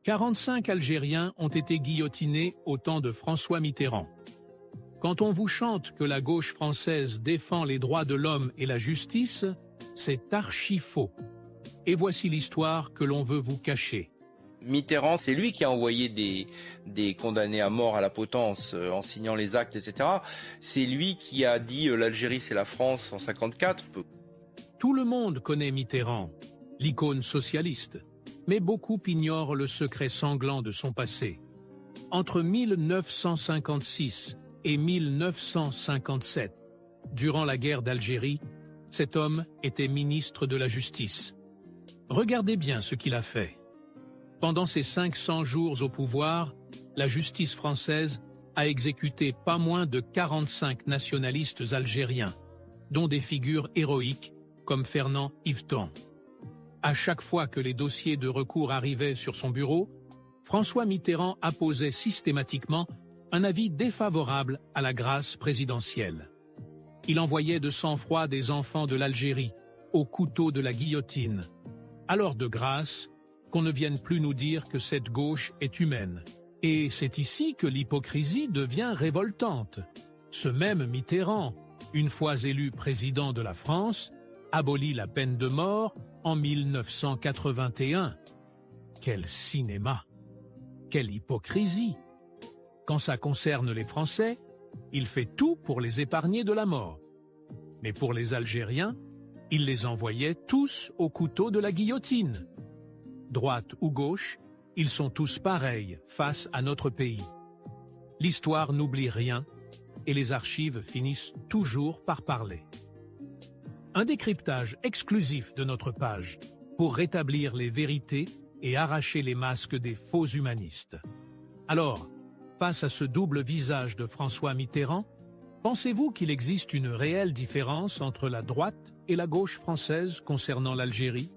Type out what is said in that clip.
45 Algériens ont été guillotinés au temps de François Mitterrand. Quand on vous chante que la gauche française défend les droits de l'homme et la justice, c'est archi faux. Et voici l'histoire que l'on veut vous cacher. Mitterrand, c'est lui qui a envoyé des condamnés à mort à la potence en signant les actes, etc. C'est lui qui a dit l'Algérie c'est la France en 54. Tout le monde connaît Mitterrand, l'icône socialiste, mais beaucoup ignorent le secret sanglant de son passé. Entre 1956 et 1957, durant la guerre d'Algérie, cet homme était ministre de la Justice. Regardez bien ce qu'il a fait. Pendant ses 500 jours au pouvoir, la justice française a exécuté pas moins de 45 nationalistes algériens, dont des figures héroïques comme Fernand Yvetot. À chaque fois que les dossiers de recours arrivaient sur son bureau, François Mitterrand apposait systématiquement un avis défavorable à la grâce présidentielle. Il envoyait de sang-froid des enfants de l'Algérie au couteau de la guillotine. Alors de grâce, qu'on ne vienne plus nous dire que cette gauche est humaine. Et c'est ici que l'hypocrisie devient révoltante. Ce même Mitterrand, une fois élu président de la France, abolit la peine de mort en 1981. Quel cinéma! Quelle hypocrisie! Quand ça concerne les Français, il fait tout pour les épargner de la mort. Mais pour les Algériens, il les envoyait tous au couteau de la guillotine. Droite ou gauche, ils sont tous pareils face à notre pays. L'histoire n'oublie rien et les archives finissent toujours par parler. Un décryptage exclusif de notre page pour rétablir les vérités et arracher les masques des faux humanistes. Alors, face à ce double visage de François Mitterrand, pensez-vous qu'il existe une réelle différence entre la droite et la gauche française concernant l'Algérie ?